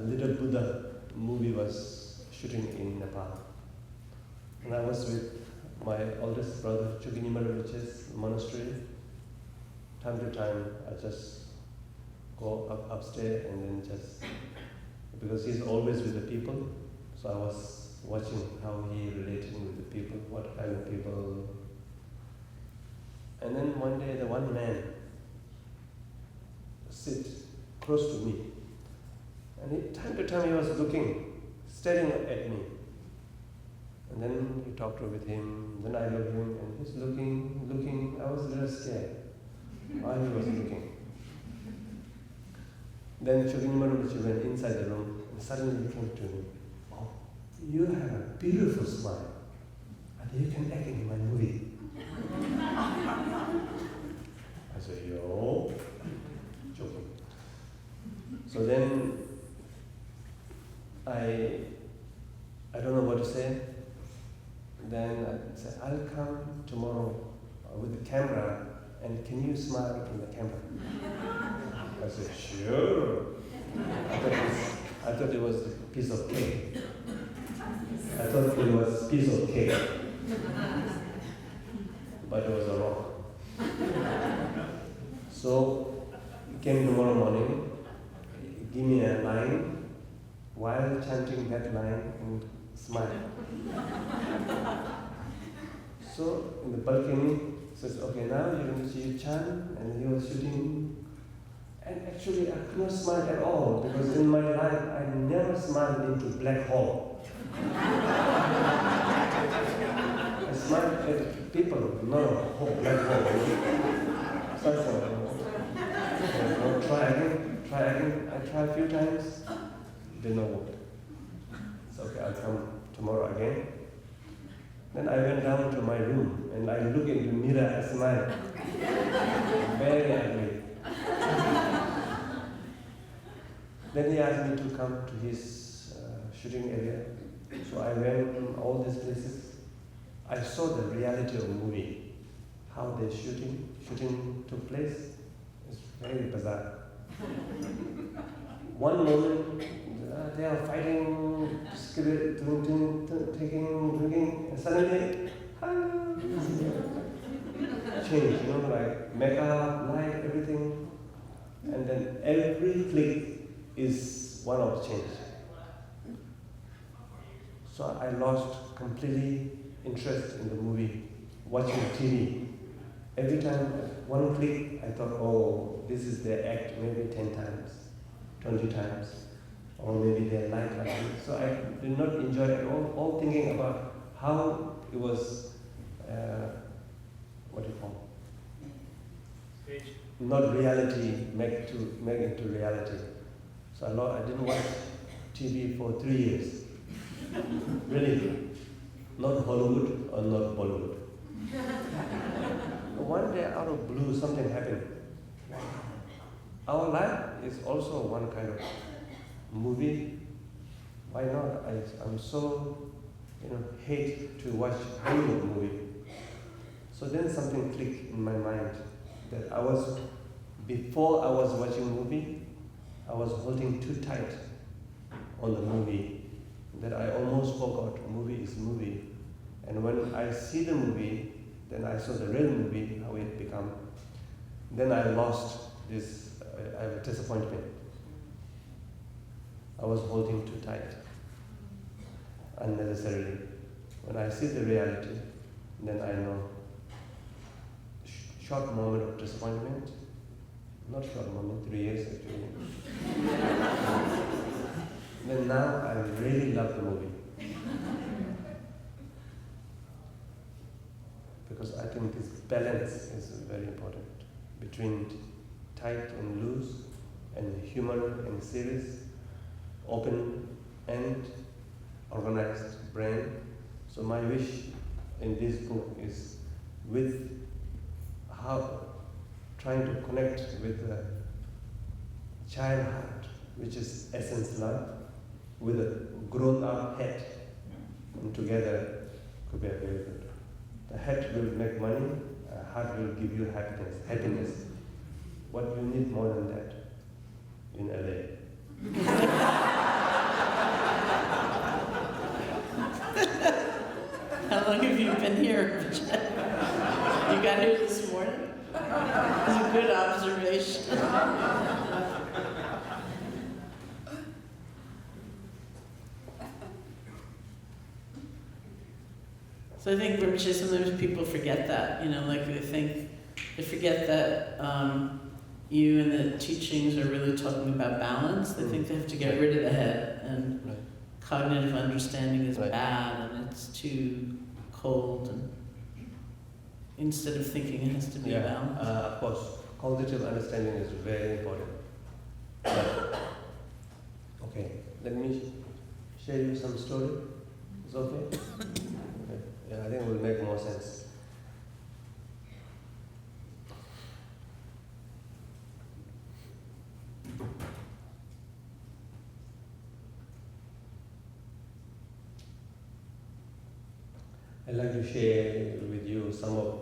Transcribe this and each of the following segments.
Little Buddha movie was shooting in Nepal. And I was with my oldest brother, Tsoknyi Rinpoche's monastery. Time to time, I just go upstairs and then just, because he's always with the people, so I was watching how he related with the people, what kind of people. And then one day, the one man sit close to me, and time to time he was looking, staring at me. And then you talked with him, then I looked at him, and he's looking. I was a little scared while he was looking. Then Tsoknyi Rinpoche went inside the room, and suddenly he came to me. Oh, you have a beautiful smile, and you can act in my movie. I said, yo, joking. So then I don't know what to say. Then I said, I'll come tomorrow with the camera, and can you smile in the camera? I said, sure. I thought it was a piece of cake. But it was a rock. So he came tomorrow morning, give me a line, while chanting that line and smile. So in the balcony, says, okay, now you're going to see Chan, and he was shooting. And actually, I could not smile at all, because in my life, I never smiled into black hole. I smiled at people, not a whole black hole. So, try again. I tried a few times, did not work. It's okay, I'll come tomorrow again. Then I went down to my room, and I look into the mirror, I smile. Very ugly. Then he asked me to come to his shooting area. So I went to all these places. I saw the reality of the movie, how the shooting took place. It's very bizarre. One moment, they are fighting, drinking, and suddenly, change, like makeup, light, everything. And then every click is one of change. So I lost completely interest in the movie, watching TV. Every time, one click, I thought, oh, this is their act, maybe 10 times, 20 times, or maybe their light like this. So I did not enjoy it at all thinking about how it was, what do you call it? Not reality, make into reality. So I didn't watch TV for 3 years. Really. Not Hollywood or not Bollywood. One day out of blue, something happened. Our life is also one kind of movie. Why not? I'm so, hate to watch Hollywood movie. So then something clicked in my mind that before I was watching movie, I was holding too tight on the movie that I almost forgot movie is movie. And when I see the movie, then I saw the real movie, how it become. Then I lost this, I have a disappointment. I was holding too tight, unnecessarily. When I see the reality, then I know. Short moment of disappointment, not short moment, 3 years actually. Then now I really love the movie. Because I think this balance is very important between tight and loose, and humor and serious, open and organized brain. So my wish in this book is with trying to connect with the child heart, which is essence love, with a grown-up head, and together could be very good. The head will make money, heart will give you happiness. What you need more than that in LA? How long have you been here? You got here this morning? It's a good observation. So I think, Rinpoche, sometimes people forget that, like they forget that you and the teachings are really talking about balance. They think they have to get rid of the head, and cognitive understanding is bad, and it's too cold, and instead of thinking it has to be balanced. Of course, cognitive understanding is very important. Okay, let me share you some story. Is it okay? Okay. Yeah, I think it will make more sense. I'd like to share with you some of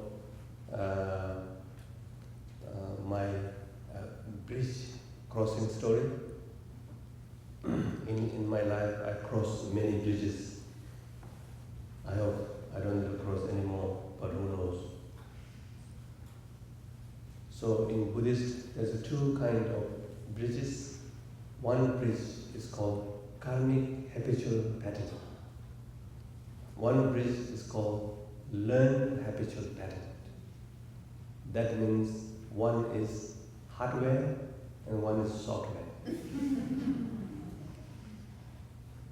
my bridge crossing story. In my life, I crossed many bridges. I hope I don't need to cross anymore, but who knows? So in Buddhist, there's two kinds of bridges. One bridge is called karmic habitual pattern. One bridge is called learned habitual pattern. That means one is hardware and one is software.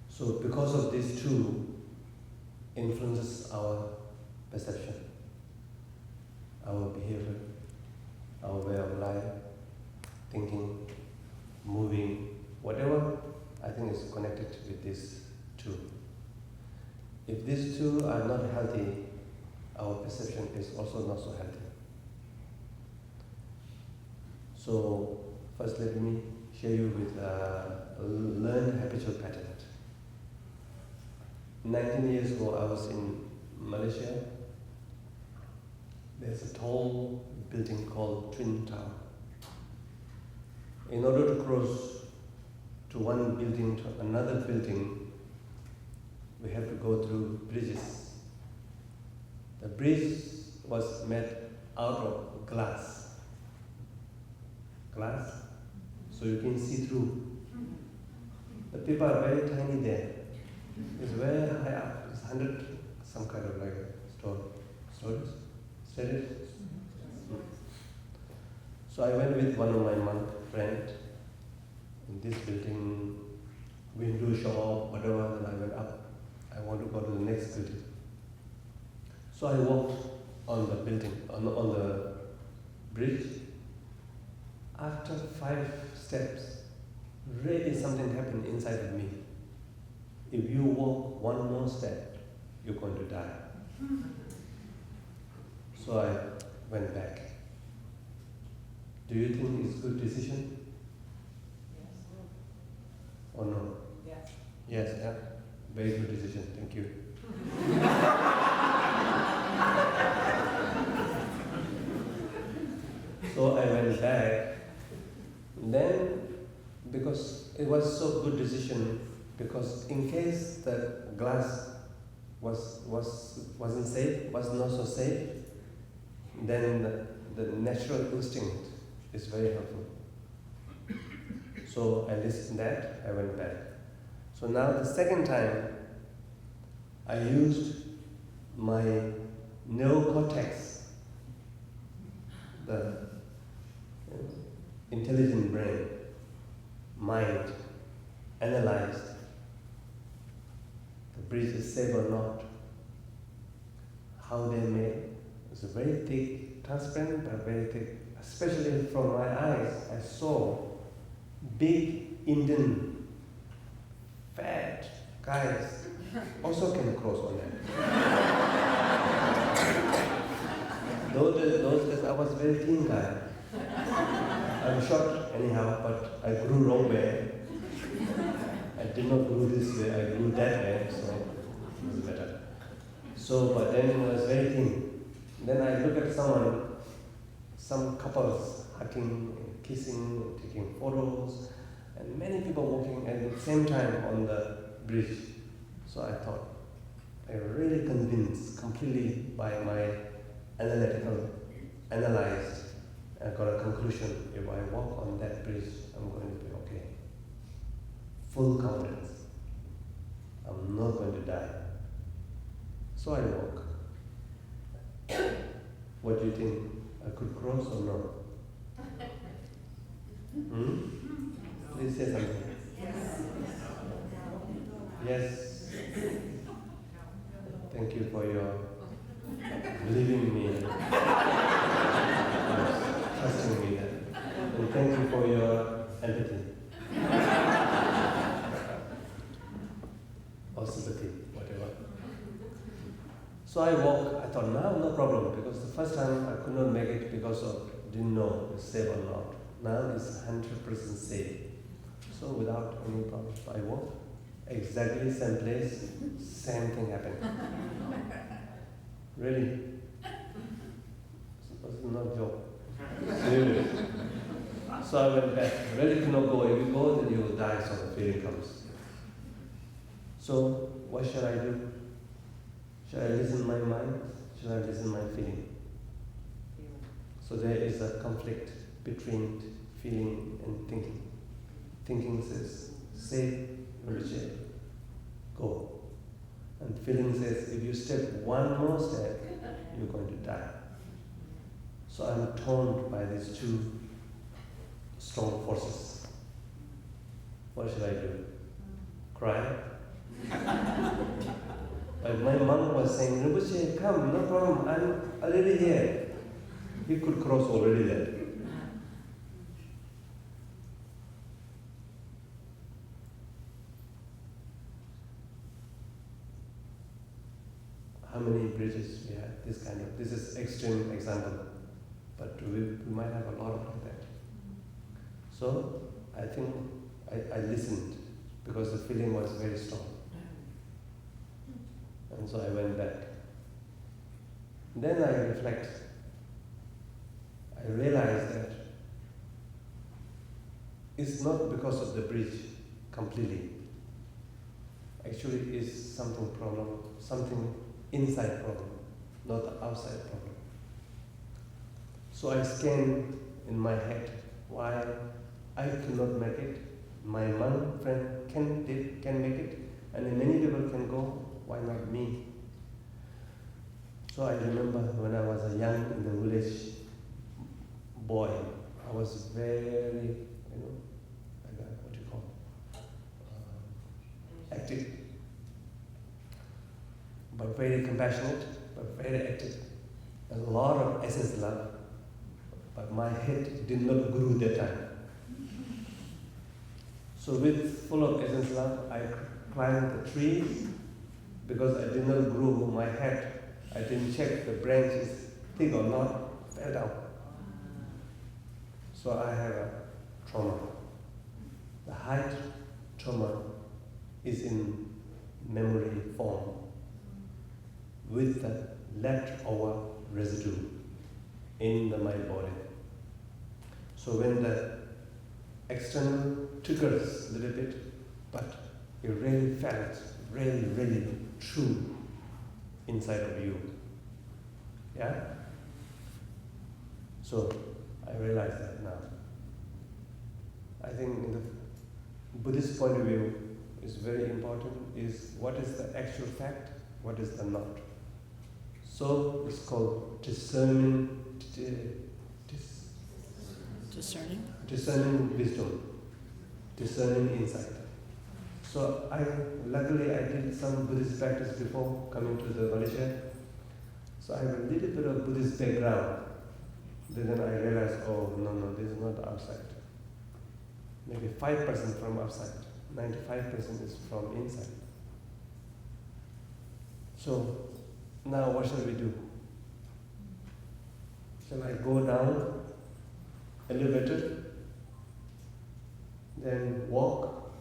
So because of these two, influences our perception, our behavior, our way of life, thinking, moving, whatever, I think is connected with these two. If these two are not healthy, our perception is also not so healthy. So first let me share you with a learned habitual pattern. 19 years ago, I was in Malaysia. There's a tall building called Twin Tower. In order to cross to one building to another building, we have to go through bridges. The bridge was made out of glass. Glass, so you can see through. The people are very tiny there. It's very high up. It's 100, some kind of like stories. So I went with one of my monk friends in this building, window shop, whatever, and I went up. I want to go to the next building. So I walked on the building, on the bridge. After 5 steps, really something happened inside of me. If you walk one more step, you're going to die. So I went back. Do you think it's a good decision? Yes. Or no? Yes. Yes, yeah. Very good decision. Thank you. So I went back. Then, because it was so good decision, because in case the glass wasn't safe, was not so safe, then the natural instinct is very helpful. So I listened to that, I went back. So now the second time, I used my neocortex, the intelligent brain, mind, analyzed the bridge is safe or not, how they made. It's a very thick, transparent but very thick. Especially from my eyes, I saw big Indian fat guys also can cross on that. Those days I was a very thin guy. I'm short anyhow, but I grew wrong way. I did not grow this way, I grew that way, so it was better. So, but then I was very thin. Then I look at some couples hugging, kissing, taking photos. and many people walking at the same time on the bridge. So I thought, I really convinced completely by my analyzed, and got a conclusion, if I walk on that bridge, I'm going to be okay. Full confidence. I'm not going to die. So I walk. What do you think? I could cross or not? Please say something. Yes. Thank you for your believing me, trusting me, and thank you for your empathy. Or sympathy, whatever. So I walk, I thought, now no problem, because the first time I could not make it because of didn't know it's safe or not. Now it's 100% safe. So without any problem, I walk, exactly same place, same thing happened. Really? It was not joke. Serious. So I went back, really could not go. If you go, then you will die, so the feeling comes. So what shall I do? Shall I listen to my mind? Shall I listen to my feeling? So there is a conflict between feeling and thinking. Thinking says, say, Rinpoche, go. And feeling says, if you step one more step, you're going to die. So I'm torn by these two strong forces. What should I do? Cry? But my mom was saying, Rinpoche, come, no problem, I'm already here. He could cross already there. How many bridges we have, this is extreme example, but we might have a lot of like that. So I think I listened because the feeling was very strong. And so I went back. Then I reflect. I realized that it's not because of the bridge completely. Actually, it's something problem, something inside problem, not the outside problem. So I scanned in my head why I cannot make it. My one friend can make it, and many people can go. Why not me? So I remember when I was a young in the village boy, I was very, what do you call it? Active, but very compassionate, but very active. A lot of essence love, but my head did not grow that time. So with full of essence love, I climbed the trees because I did not grow my head. I didn't check the branches thick or not, fell down. So I have a trauma. The height trauma is in memory form with the leftover residue in my body. So when the external triggers a little bit, but you really felt really true inside of you. Yeah? So I realize that now. I think in the Buddhist point of view is very important is what is the actual fact, what is the not. So it's called discerning wisdom, discerning insight. So luckily I did some Buddhist practice before coming to the Malaysia. So I have a little bit of Buddhist background. Then I realized, oh no, this is not outside. Maybe 5% from outside, 95% is from inside. So now what shall we do? Shall I go down elevator, then walk,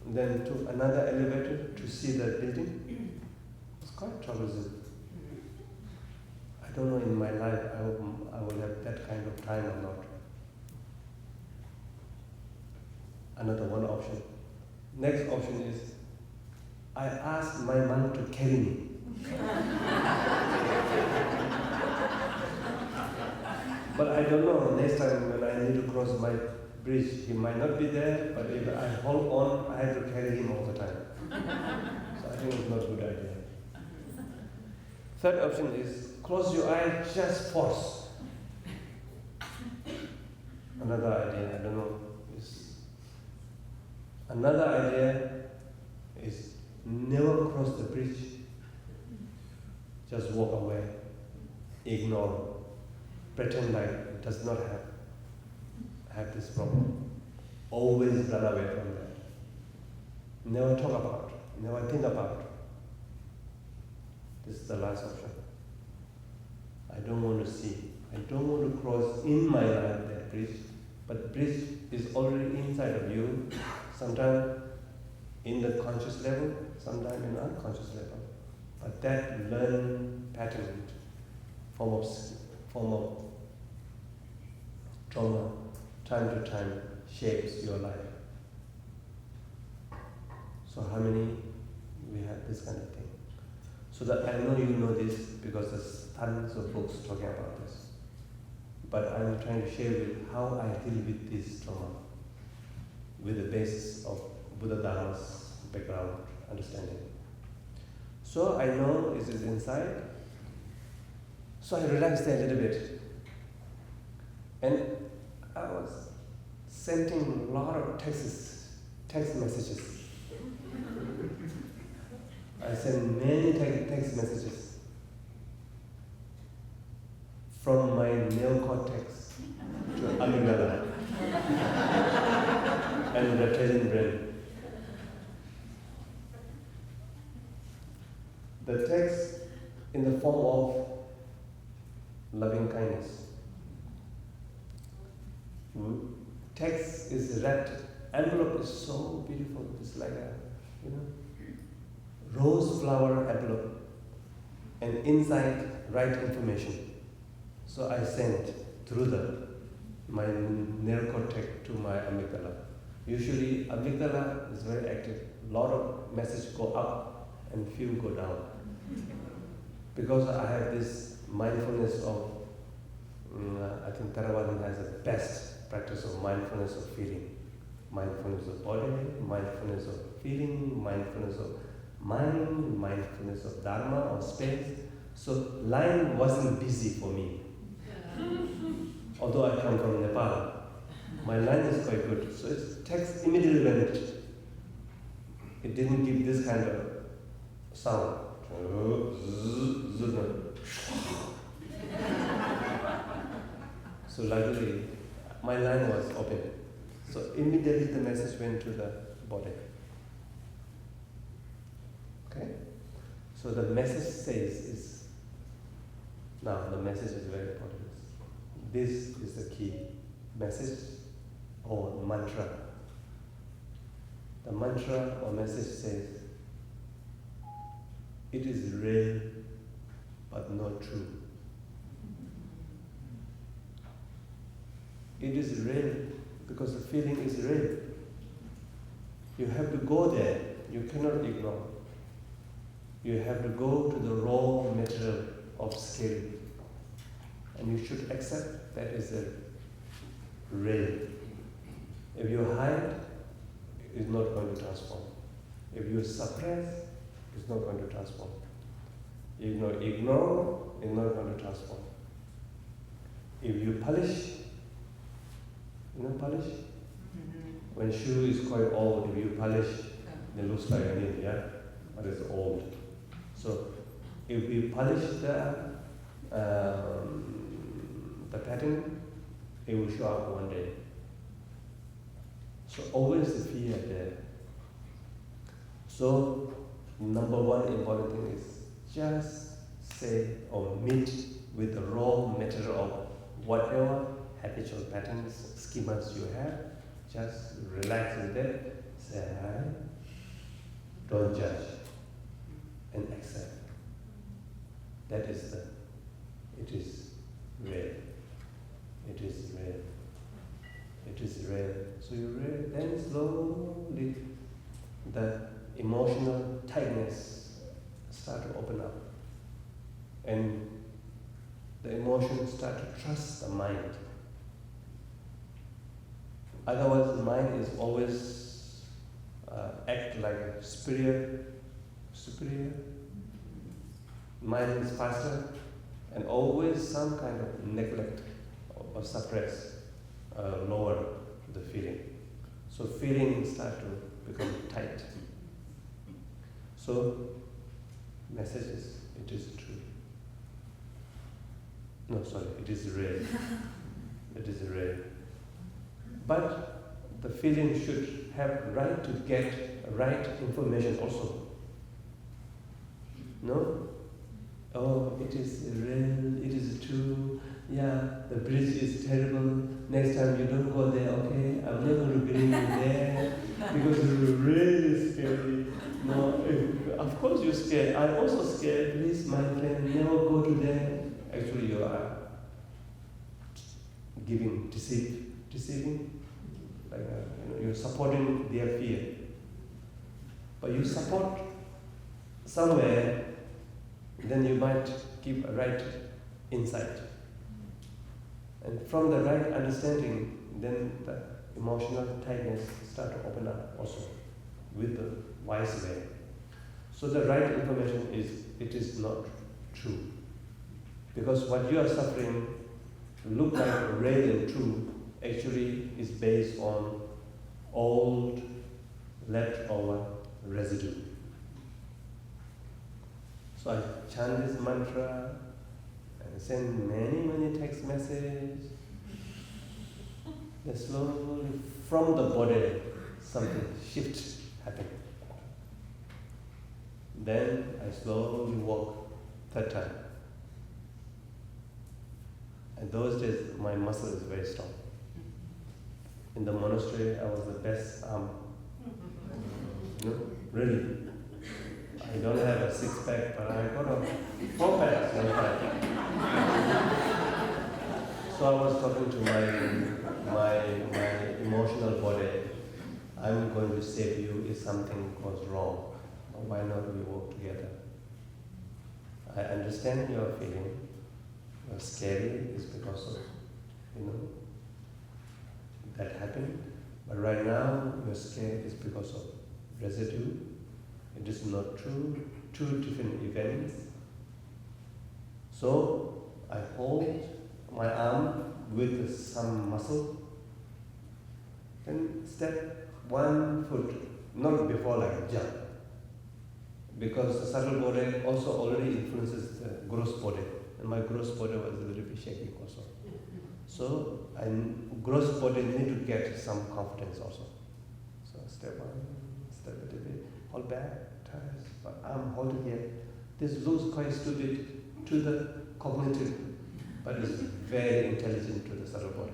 then to another elevator to see the building? It's quite troublesome. I don't know in my life I will have that kind of time or not. Another one option. Next option is, I ask my monk to carry me. But I don't know, next time when I need to cross my bridge, he might not be there, but if I hold on, I have to carry him all the time. So I think it's not a good idea. Third option is, close your eyes, just force. Another idea, I don't know. Another idea is never cross the bridge. Just walk away, ignore, pretend like it does not have this problem. Always run away from that. Never talk about it, never think about it. This is the last option. I don't want to see. I don't want to cross in my life that bridge, but bridge is already inside of you, sometimes in the conscious level, sometimes in the unconscious level. But that learned pattern, form of trauma, time to time shapes your life. So how many we have this kind of thing? So that I know you know this because there's tons of books talking about this. But I'm trying to share with you how I deal with this trauma with the basis of Buddha Dharma's background understanding. So I know it is inside. So I relaxed a little bit. And I was sending a lot of text messages. I sent many text messages from my neocortex to amygdala and reptilian brain. The text in the form of loving kindness. Text is wrapped, envelope is so beautiful, it's like a, rose flower envelope, and inside right information. So I sent through my neocortex to my amygdala. Usually amygdala is very active. A lot of messages go up and few go down. Because I have this mindfulness of, I think Theravada has the best practice of mindfulness of feeling. Mindfulness of body, mindfulness of feeling, mindfulness of mind, mindfulness of dharma or space. So line wasn't busy for me. Although I come from Nepal, my line is quite good. So its text immediately went. It didn't give this kind of sound. So luckily, my line was open. So immediately the message went to the body. Okay? So the message says now the message is very important. This is the key message or mantra. The mantra or message says, it is real but not true. It is real because the feeling is real. You have to go there. You cannot ignore. You have to go to the raw material of skill. And you should accept that is a real. If you hide, it's not going to transform. If you suppress, it's not going to transform. If you ignore, it's not going to transform. If you polish, polish? Mm-hmm. When shoe is quite old, if you polish, it looks like a new, yeah? But it's old. So if we polish the pattern, it will show up one day. So always the fear there. So number one important thing is just say or meet with the raw material of whatever habitual patterns, schemas you have. Just relax with it, say hi, don't judge, and accept. That is it is real. It is real. It is real. So you then slowly the emotional tightness start to open up. And the emotions start to trust the mind. Otherwise, the mind is always act like a superior. Mind is faster, and always some kind of neglect or suppress, lower the feeling. So feelings start to become tight. So message is, it is true. No, sorry, it is real. It is real. But the feeling should have right to get right information also. No? Oh, it is real, it is true. Yeah, the bridge is terrible. Next time you don't go there, okay? I'm not going to bring you there because it's really scary. No, of course you're scared. I'm also scared. Please, my friend, never go to there. Actually, you are deceiving. Like you're supporting their fear. But you support somewhere, then you might keep a right insight. And from the right understanding, then the emotional tightness start to open up also with the wise way. So the right information is, it is not true. Because what you are suffering look like real and true, actually is based on old leftover residue. So I chant this mantra and send many text messages. Then slowly from the body something shift happen. Then I slowly walk third time. And those days my muscle is very strong. In the monastery I was the best arm. Really. I don't have a six-pack, but I got a four-pack one time. So I was talking to my emotional body. I'm going to save you if something goes wrong. Why not we work together? I understand your feeling. You're scary is because of, that happened. But right now, you're scared is because of residue. It is not true. Two different events. So I hold my arm with some muscle. Then step 1 foot, not before like jump. Because the subtle body also already influences the gross body. And my gross body was a little bit shaking also. So gross body need to get some confidence also. So step 1, step a little bit, hold back, touch, but I'm holding here. This looks quite stupid to the cognitive, but it's very intelligent to the subtle body.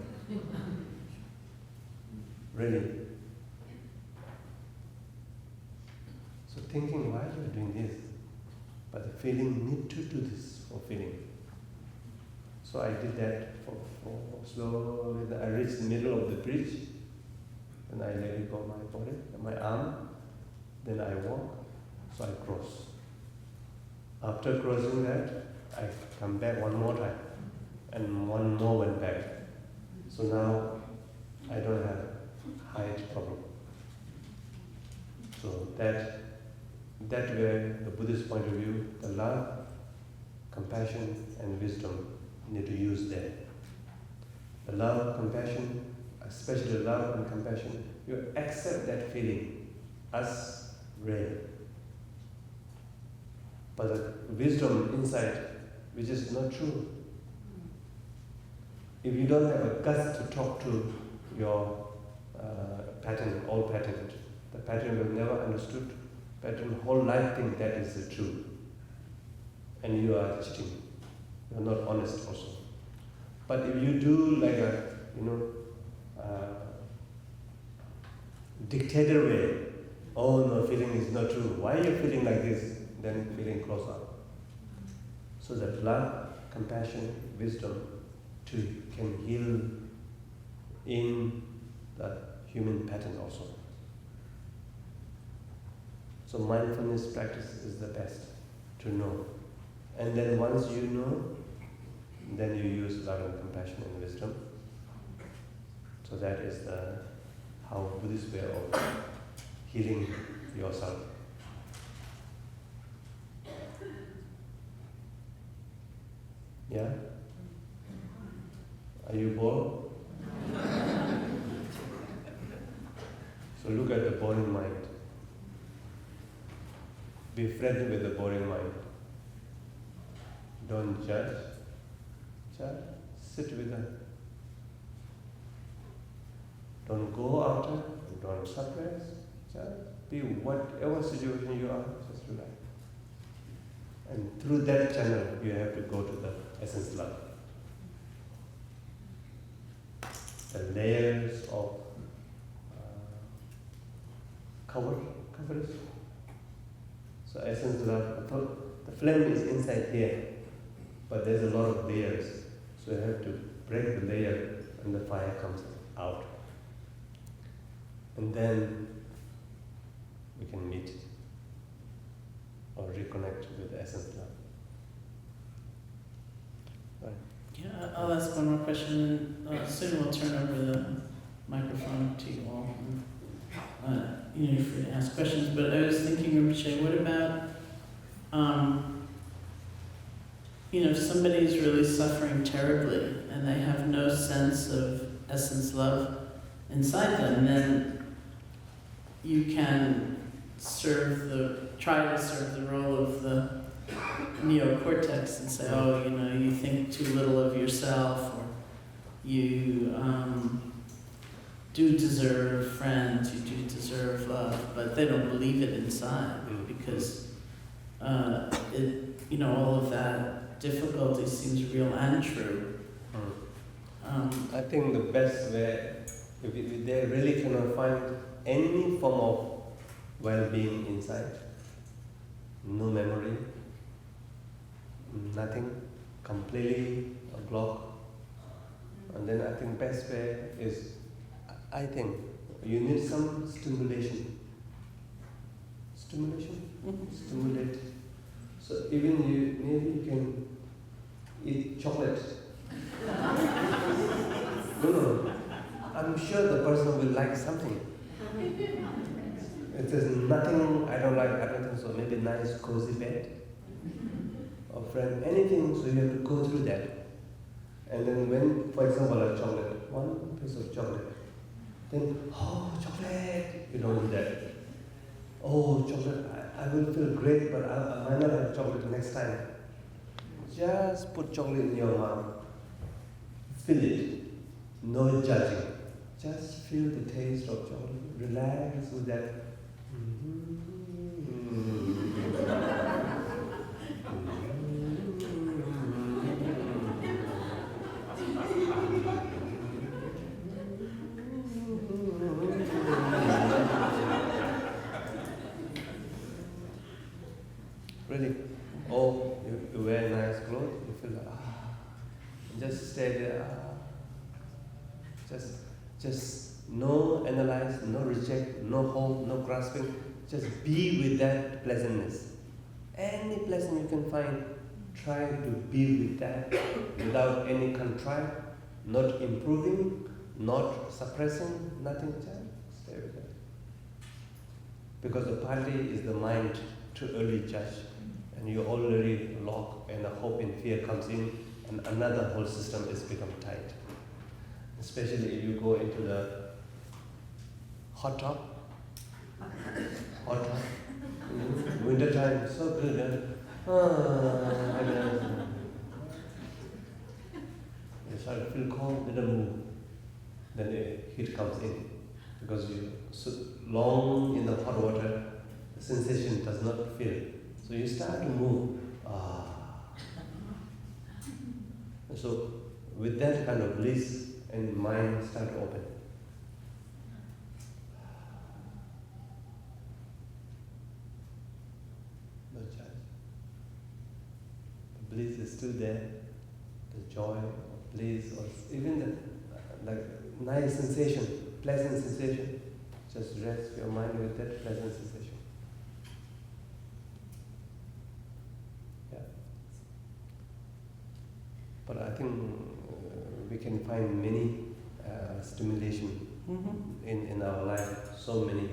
Really. So thinking, why are you doing this? But the feeling need to do this for feeling. So I did that for slowly. I reached the middle of the bridge, and I let it go my body, my arm. Then I walk, so I cross. After crossing that, I come back one more time, and one more went back. So now I don't have height problem. So that way, the Buddhist point of view, the love, compassion, and wisdom need to use that. The love, compassion, especially love and compassion, you accept that feeling as real. But the wisdom inside, which is not true. If you don't have a guts to talk to your pattern, old pattern, the pattern will never understood. Pattern whole life think that is the truth. And you are cheating. You are not honest also. But if you do like a, dictator way, oh no, feeling is not true. Why are you feeling like this? Then feeling close up. So that love, compassion, wisdom can heal in the human pattern also. So mindfulness practice is the best to know. And then once you know, then you use love and compassion and wisdom. So that is the how Buddhist way of healing yourself. Yeah? Are you bored? So look at the boring mind. Be friendly with the boring mind. Don't judge. Just sit with it. Don't go after, don't suppress. Just be whatever situation you are, just relax. And through that channel, you have to go to the essence love. The layers of covers. So essence love, the flame is inside here, but there's a lot of layers. So you have to break the layer and the fire comes out. And then we can meet or reconnect with the essence love. Right. Yeah, I'll ask one more question, and soon we'll turn over the microphone to you all. You're free to ask questions, but I was thinking, Rinpoche, what about, if somebody's really suffering terribly and they have no sense of essence love inside them, then you can try to serve the role of the neocortex and say, you think too little of yourself, or you do deserve friends, you do deserve love, but they don't believe it inside because all of that difficulty seems real and true. I think the best way, if they really cannot find any form of well-being inside, no memory, nothing, completely a block, and then I think best way is, I think you need some stimulation. Stimulate. So even maybe you can eat chocolate. No. I'm sure the person will like something. If there's nothing I don't think so. Maybe nice cozy bed or friend, anything. So you have to go through that. And then when, for example, a chocolate, one piece of chocolate. Then, chocolate! You don't do that. Chocolate, I will feel great, but I might not have chocolate next time. Just put chocolate in your mouth. Feel it. No judging. Just feel the taste of chocolate. Relax with that. Really? You wear nice clothes, you feel like, just stay there, just no analyze, no reject, no hold, no grasping, just be with that pleasantness. Any pleasant you can find, try to be with that without any contrive, not improving, not suppressing, nothing, just stay with that. Because the party is the mind to early judge. And you already lock, and the hope and fear comes in, and another whole system is become tight. Especially if you go into the hot tub. Winter time, so good. You start to feel cold, then move. Then the heat comes in. Because you so long in the hot water, the sensation does not feel. So you start to move. And so with that kind of bliss, and mind start to open. No judge. The bliss is still there. The joy of bliss, or even the nice sensation, pleasant sensation. Just rest your mind with that pleasant sensation. But I think we can find many stimulation in our life, so many.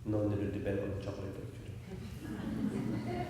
No need to depend on chocolate actually.